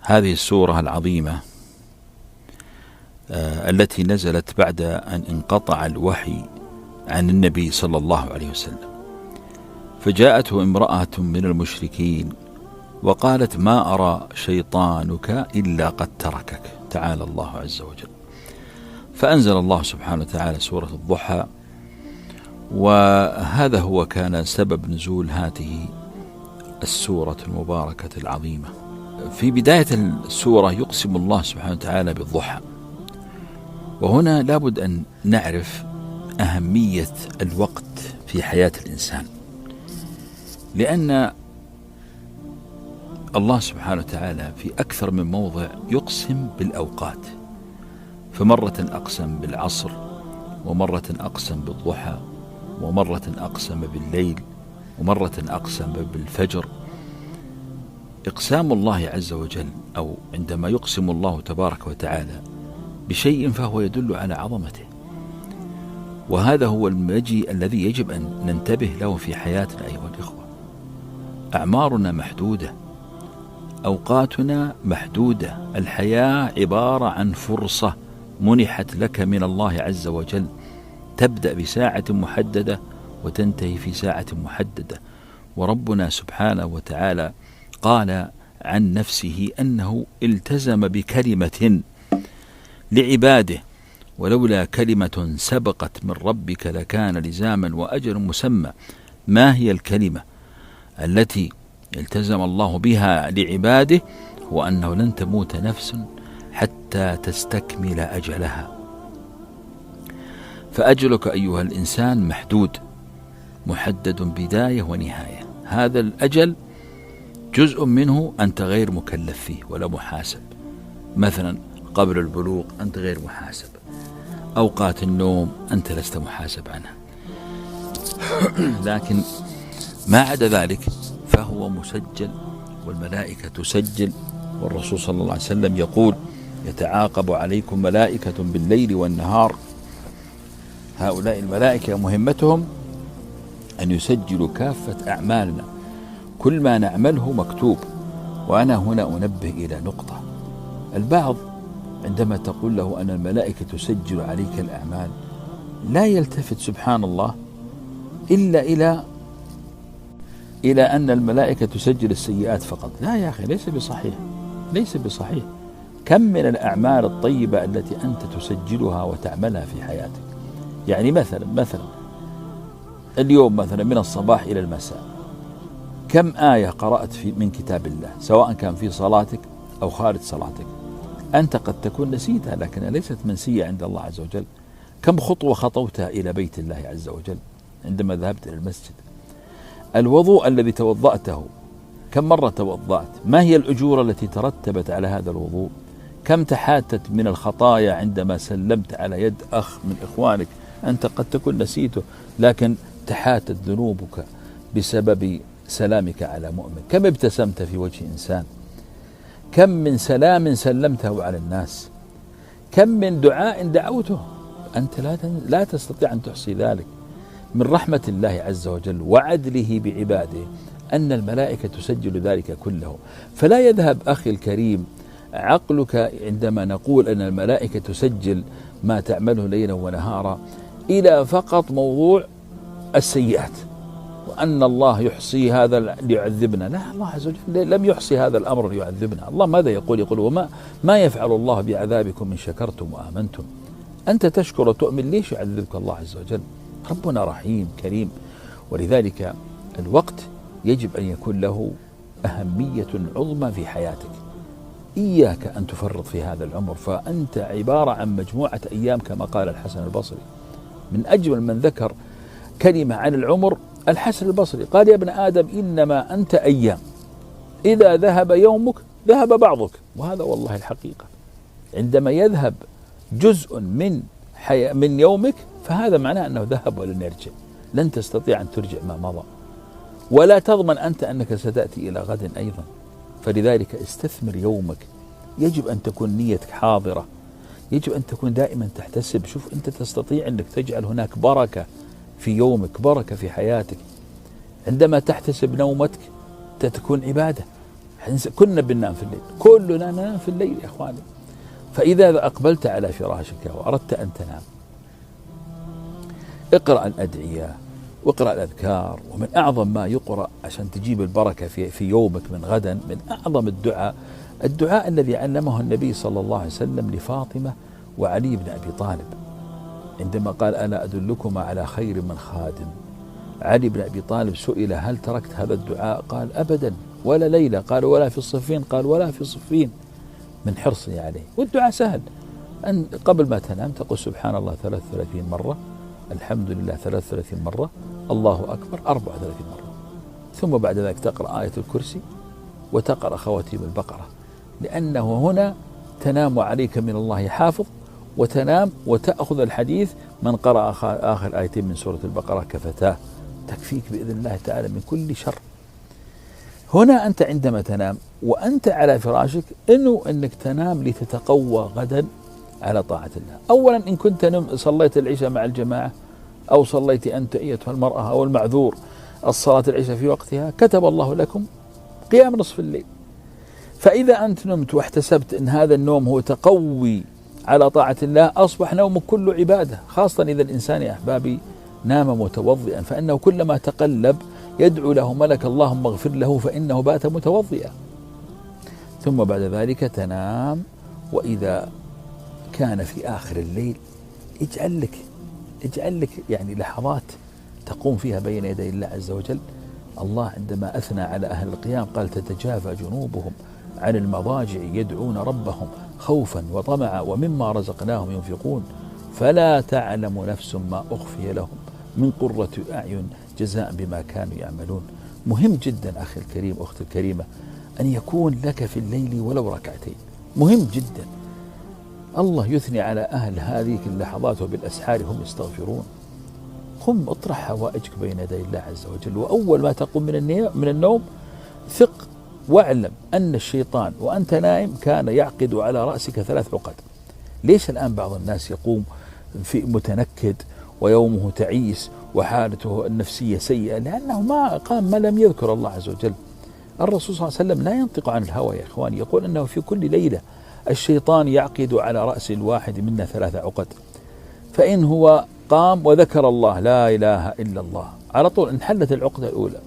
هذه السورة العظيمة التي نزلت بعد أن انقطع الوحي عن النبي صلى الله عليه وسلم، فجاءته امرأة من المشركين وقالت: ما أرى شيطانك إلا قد تركك، تعالى الله عز وجل. فأنزل الله سبحانه وتعالى سورة الضحى، وهذا هو كان سبب نزول هذه السورة المباركة العظيمة. في بداية السورة يقسم الله سبحانه وتعالى بالضحى، وهنا لابد أن نعرف أهمية الوقت في حياة الإنسان، لأن الله سبحانه وتعالى في أكثر من موضع يقسم بالأوقات، فمرة أقسم بالعصر، ومرة أقسم بالضحى، ومرة أقسم بالليل، ومرة أقسم بالفجر. إقسام الله عز وجل، أو عندما يقسم الله تبارك وتعالى بشيء فهو يدل على عظمته، وهذا هو المجيء الذي يجب أن ننتبه له في حياتنا أيها الإخوة. أعمارنا محدودة، أوقاتنا محدودة، الحياة عبارة عن فرصة منحت لك من الله عز وجل، تبدأ بساعة محددة وتنتهي في ساعة محددة. وربنا سبحانه وتعالى قال عن نفسه أنه التزم بكلمة لعباده، ولولا كلمة سبقت من ربك لكان لزاما وأجل مسمى. ما هي الكلمة التي التزم الله بها لعباده؟ هو أنه لن تموت نفس حتى تستكمل أجلها. فأجلك أيها الإنسان محدود، محدد بداية ونهاية. هذا الأجل جزء منه أنت غير مكلف فيه ولا محاسب، مثلا قبل البلوغ أنت غير محاسب، أوقات النوم أنت لست محاسب عنها، لكن ما عدا ذلك فهو مسجل، والملائكة تسجل. والرسول صلى الله عليه وسلم يقول: يتعاقب عليكم ملائكة بالليل والنهار. هؤلاء الملائكة مهمتهم أن يسجلوا كافة أعمالنا، كل ما نعمله مكتوب. وأنا هنا أنبه إلى نقطة: البعض عندما تقول له أن الملائكة تسجل عليك الأعمال لا يلتفت سبحان الله إلا إلى أن الملائكة تسجل السيئات فقط. لا يا أخي، ليس بصحيح، ليس بصحيح. كم من الأعمال الطيبة التي أنت تسجلها وتعملها في حياتك. يعني مثلا اليوم مثلا من الصباح إلى المساء كم آية قرأت من كتاب الله، سواء كان في صلاتك أو خارج صلاتك. أنت قد تكون نسيتها لكنها ليست منسية عند الله عز وجل. كم خطوة خطوتها إلى بيت الله عز وجل عندما ذهبت إلى المسجد؟ الوضوء الذي توضأته كم مرة توضأت؟ ما هي الأجور التي ترتبت على هذا الوضوء؟ كم تحاتت من الخطايا عندما سلمت على يد أخ من إخوانك؟ أنت قد تكون نسيته لكن تحاتت ذنوبك بسبب سلامك على مؤمن. كم ابتسمت في وجه إنسان؟ كم من سلام سلمته على الناس؟ كم من دعاء دعوته؟ أنت لا تستطيع أن تحصي ذلك. من رحمة الله عز وجل وعدله بعباده أن الملائكة تسجل ذلك كله. فلا يذهب أخي الكريم عقلك عندما نقول أن الملائكة تسجل ما تعمله ليلا ونهارا إلى فقط موضوع السيئات، وأن الله يحصي هذا ليعذبنا. لا، الله عز وجل لم يحصي هذا الأمر ليعذبنا. الله ماذا يقول؟ يقول: وما يفعل الله بعذابكم إن شكرتم وآمنتم. أنت تشكر وتؤمن، ليش يعذبك الله عز وجل؟ ربنا رحيم كريم. ولذلك الوقت يجب أن يكون له أهمية عظمى في حياتك. إياك أن تفرط في هذا العمر، فأنت عبارة عن مجموعة أيام كما قال الحسن البصري. من أجمل من ذكر كلمة عن العمر الحسن البصري قال: يا ابن آدم إنما أنت أيام، إذا ذهب يومك ذهب بعضك. وهذا والله الحقيقة. عندما يذهب جزء من يومك فهذا معناه أنه ذهب ولن يرجع. لن تستطيع أن ترجع ما مضى، ولا تضمن أنت أنك ستأتي إلى غد أيضا. فلذلك استثمر يومك. يجب أن تكون نيتك حاضرة، يجب أن تكون دائما تحتسب. شوف، أنت تستطيع أنك تجعل هناك بركة في يومك، بركة في حياتك. عندما تحتسب نومتك تكون عبادة. كنا بننام في الليل، كلنا ننام في الليل يا إخواني. فإذا أقبلت على فراشك وأردت أن تنام، اقرأ الأدعية واقرأ الأذكار. ومن أعظم ما يقرأ عشان تجيب البركة في يومك من غدا، من أعظم الدعاء الذي علمه النبي صلى الله عليه وسلم لفاطمة وعلي بن أبي طالب، عندما قال: ألا أدلكما على خير من خادم. علي بن أبي طالب سئل: هل تركت هذا الدعاء؟ قال: أبدا ولا ليلة. قال: ولا في الصفين؟ قال: ولا في صفين، من حرصي عليه. والدعاء سهل، أن قبل ما تنام تقول: سبحان الله 33 مرة، الحمد لله 33 مرة، الله أكبر 34 مرة. ثم بعد ذلك تقرأ آية الكرسي وتقرأ خواتيم البقرة، لأنه هنا تنام عليك من الله حافظ، وتنام وتأخذ الحديث: من قرأ آخر آيتين من سورة البقرة كفتاه، تكفيك بإذن الله تعالى من كل شر. هنا أنت عندما تنام وأنت على فراشك، أنك تنام لتتقوى غدا على طاعة الله. أولا إن كنت صليت العشاء مع الجماعة، أو صليت أنت أيتها المرأة أو المعذور الصلاة العشاء في وقتها، كتب الله لكم قيام نصف الليل. فإذا أنت نمت واحتسبت أن هذا النوم هو تقوي على طاعة الله، أصبح نومك كله عبادة، خاصة إذا الإنسان يا أحبابي نام متوضئا، فإنه كلما تقلب يدعو له ملك: اللهم اغفر له فإنه بات متوضئا. ثم بعد ذلك تنام، وإذا كان في آخر الليل اجعل لك يعني لحظات تقوم فيها بين يدي الله عز وجل. الله عندما أثنى على أهل القيام قال: تتجافى جنوبهم عن المضاجع يدعون ربهم خوفا وطمعا ومما رزقناهم ينفقون فلا تعلم نفس ما أخفي لهم من قرة أعين جزاء بما كانوا يعملون. مهم جدا أخي الكريم، أختي الكريمة، أن يكون لك في الليل ولو ركعتين، مهم جدا. الله يثني على أهل هذه اللحظات وبالأسحار هم يستغفرون. قم اطرح حوائجك بين يدي الله عز وجل، وأول ما تقوم من النوم ثق واعلم أن الشيطان وأنت نائم كان يعقد على رأسك 3 عقد. ليش الآن بعض الناس يقوم في متنكد ويومه تعيس وحالته النفسية سيئة؟ لأنه ما قام ما لم يذكر الله عز وجل. الرسول صلى الله عليه وسلم لا ينطق عن الهوى يا إخواني، يقول أنه في كل ليلة الشيطان يعقد على رأس الواحد منا 3 عقد، فإن هو قام وذكر الله لا إله إلا الله على طول انحلت العقدة الأولى،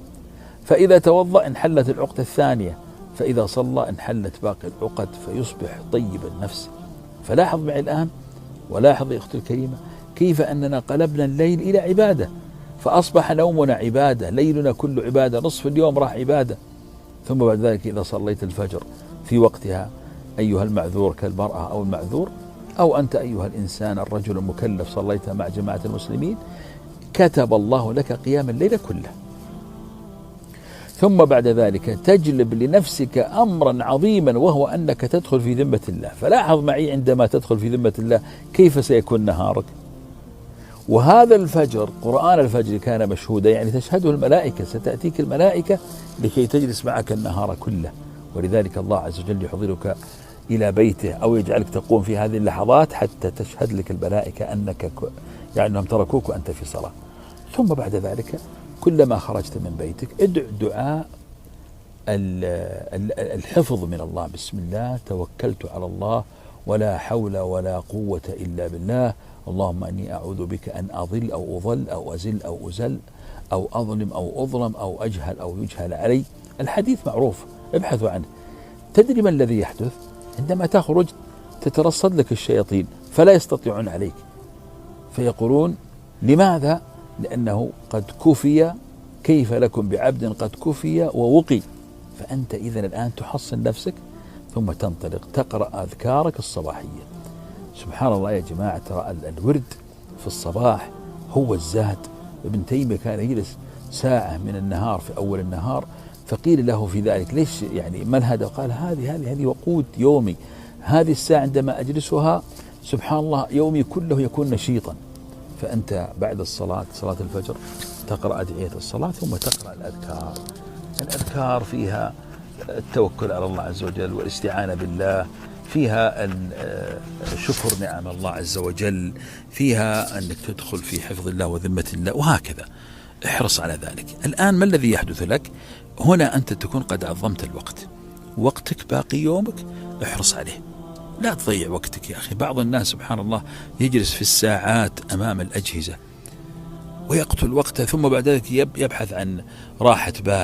فإذا توضأ انحلت العقدة الثانية، فإذا صلى انحلت باقي العقد، فيصبح طيب النفس. فلاحظ معي الآن، ولاحظ يا أختي الكريمة، كيف أننا قلبنا الليل إلى عبادة، فأصبح نومنا عبادة، ليلنا كله عبادة، نصف اليوم راح عبادة. ثم بعد ذلك إذا صليت الفجر في وقتها أيها المعذور كالمرأة أو المعذور، أو أنت أيها الإنسان الرجل المكلف صليت مع جماعة المسلمين، كتب الله لك قيام الليل كله. ثم بعد ذلك تجلب لنفسك أمرا عظيما، وهو أنك تدخل في ذمة الله. فلاحظ معي عندما تدخل في ذمة الله كيف سيكون نهارك. وهذا الفجر، قرآن الفجر كان مشهودا، يعني تشهده الملائكة، ستأتيك الملائكة لكي تجلس معك النهار كله. ولذلك الله عز وجل يحضرك إلى بيته أو يجعلك تقوم في هذه اللحظات حتى تشهد لك الملائكة أنك يعني أنهم تركوك وأنت في صلاة. ثم بعد ذلك كلما خرجت من بيتك ادع دعاء الحفظ من الله: بسم الله توكلت على الله ولا حول ولا قوة إلا بالله، اللهم أني أعوذ بك أن أضل أو أضل أو أزل أو أزل أو أظلم أو أظلم أو أجهل أو يجهل علي. الحديث معروف، ابحثوا عنه. تدري ما الذي يحدث؟ عندما تخرج تترصد لك الشياطين فلا يستطيعون عليك، فيقولون: لماذا؟ لأنه قد كفي، كيف لكم بعبد قد كفي ووقي. فأنت إذن الآن تحصن نفسك، ثم تنطلق تقرأ أذكارك الصباحية. سبحان الله يا جماعة، ترى الورد في الصباح هو الزاد. ابن تيمية كان يجلس ساعة من النهار في أول النهار، فقيل له في ذلك: ليش يعني ما الهدف؟ قال: هذه وقود يومي، هذه الساعة عندما أجلسها سبحان الله يومي كله يكون نشيطا. فأنت بعد الصلاة، صلاة الفجر، تقرأ أدعية الصلاة، ثم تقرأ الأذكار. الأذكار فيها التوكل على الله عز وجل والاستعانة بالله، فيها شكر نعم الله عز وجل، فيها أنك تدخل في حفظ الله وذمة الله، وهكذا. احرص على ذلك. الآن ما الذي يحدث لك؟ هنا أنت تكون قد عظمت الوقت وقتك باقي يومك احرص عليه، لا تضيع وقتك يا أخي. بعض الناس سبحان الله يجلس في الساعات أمام الأجهزة ويقتل وقته، ثم بعد ذلك يبحث عن راحة بال